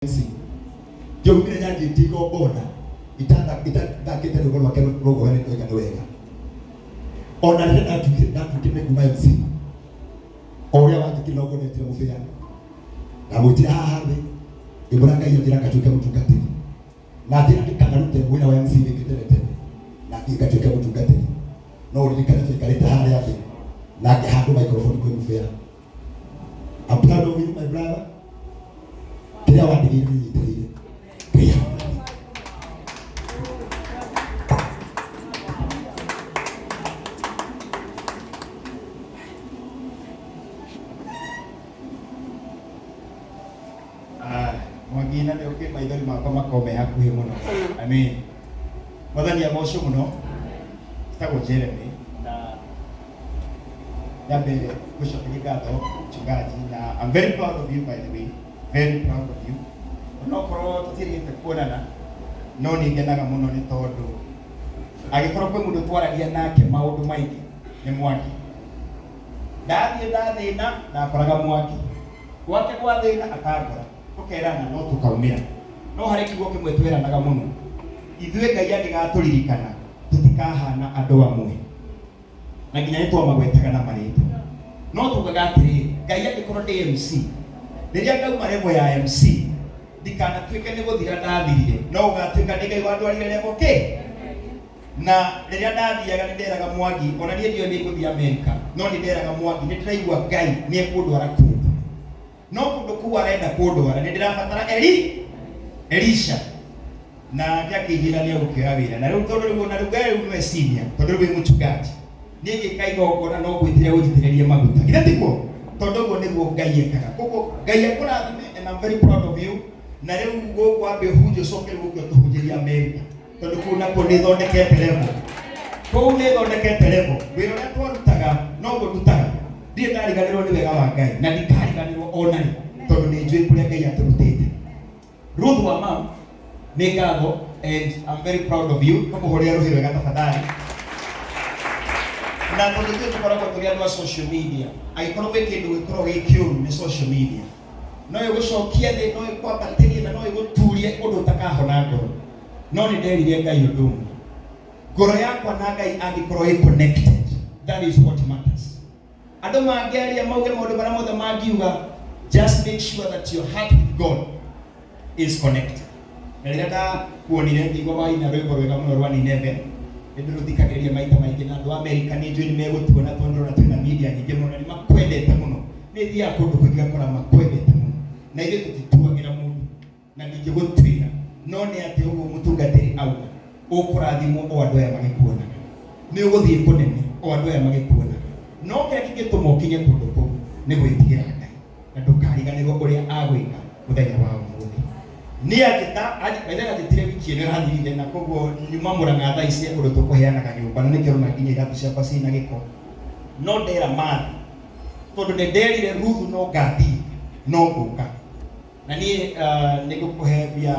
Yo mire ya jitiko bona itanda kita ndio kwa kero rogo hali kwa kanwega ona ndio tukime kuma MC oya watu kilogo ne tira mufia na mutira habe iburanga iyo ndira katuka mutungatiri na ndira ndikanarute wina wa MC bikiterete na ndikatuka mutungatiri no ndikana fikarita hali yapi na hando microphone kwa mufia. I'm proud of you, my brother. Kila wadigiri yitirire kaya Mwangi na leo ke Maithori makoma kome hakuhi muno. Amen. Mwathani amosho muno. Tago Jeremy na yabe kushokia gato chungaji na I'm very proud of you, by the way. Very proud of you. No koro tutirite kuonana no ni ngenaga muno ni tondu agikorwo kwe mundu twaragia nake maundu maingi ni Mwangi. Ndathina na koraga Mwangi gwake gwa thina akagora tukerana no tukaumira no hari kiugo kimwe tweranaga muno ithuĩ Ngai andigaturirikana tutikahana andu amwe na nginya nitwa magwetaga na marĩtwa no tugaga atĩrĩ Ngai angikorwo ndi MC riria ngauma level ya MC dikana twike ni guthira ndathirire no ugatuika ndi Ngai wandwarire level ke na riria ndathiaga ni nderaga Mwangi ona nie ndio ni guthia America no ni nderaga Mwangi ni ndiraigua Ngai ni ekundwara kundu no kundu ku arenda kundwara ni ndirabatara Elisha na yakijira ni gukira wira na riu tondu riu na riu Ngai ni senior tondu riu muchungaji ni ngikaiga ukona no gwitire ujitiririe maguta githe tiko tondu go niguo Ngai ekaga koko Ngai akurathime and I'm very proud of you na riu go ambe hunjo soke gukio tuhunjiria America tondu kuna ko ni thondekete level ko ni thondekete level wira na twarutaga no go tutaga ndie ndariganirwo ni wega wa Ngai na ndikariganirwo onani tondu ni njui kuria Ngai aturutite Ruth wa mam ni ngatho and I'm very proud of you kumuhoria ruhi wega tafadhali na tondu tu tukoragwo turi andu a social media aikorwo kindu gikorwo gikiuru ni social media no igucokia thi no ikwambatĩrie na no iguturie undu utakahona ngoro no ni nderire Ngai undu umwe ngoro yakwa na Ngai angikorwo connected that is what matters andu mangiaria mauge maundu maria mothe mangiuga just make sure that your heart with God is connected na rĩrĩa ndakuonire ngĩigua waina rwĩmbo rwega mũno rwa Nineve nĩndĩrũthikagĩrĩria maita maingĩ na andũ a Amerika nĩ njũĩ nĩ megũtuona tondũ na twĩna media nyingĩ mũno nĩ makwendete mũno nĩ thiaga kũndũ kũingĩ ngakora makwendete mũno na ithuĩ tũtituagĩra mũndũ na ndingĩgũtuĩra no nĩ atĩ ũguo mũtungatĩri auga ũkũrathimwo o andũ aya magĩkuonaga nĩ ũgũthiĩ kũnene o andũ aya magĩkuonaga no kĩrĩa kĩngĩtũma ũkinye kũndũ kũu nĩ gwĩtigĩra Ngai na ndũkariganĩrwo ũrĩa agwĩka mũthenya wa ũmũthĩ ni agetha gitire wiki ĩno ĩrathirire na koguo nyuma Mũrang'a thaa ici ũndũ tũkũheanaga nyũmba na nĩkĩo na nginya iratũ ciakwa ciĩna gĩko no ndera mathi tondũ nĩ nderire Ruth no ngathi no ngũka na niĩ nĩngũkũhe mbia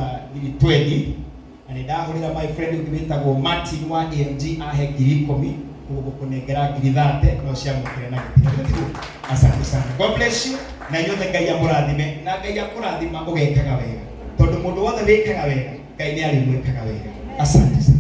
20 na nĩ ndahũrĩra my friend ũngĩ wĩtagwo Martin wa AMG ahe 10,000 koguo gũkũnengera 30,000 no ciamũkĩre na gĩtĩo. Asante sana, God bless you na inyuothe Ngai amũrathime na Ngai akũrathima ũgekaga wega tondu mundu wothe wikaga wega Ngai ni arimwikaga wega. Asante.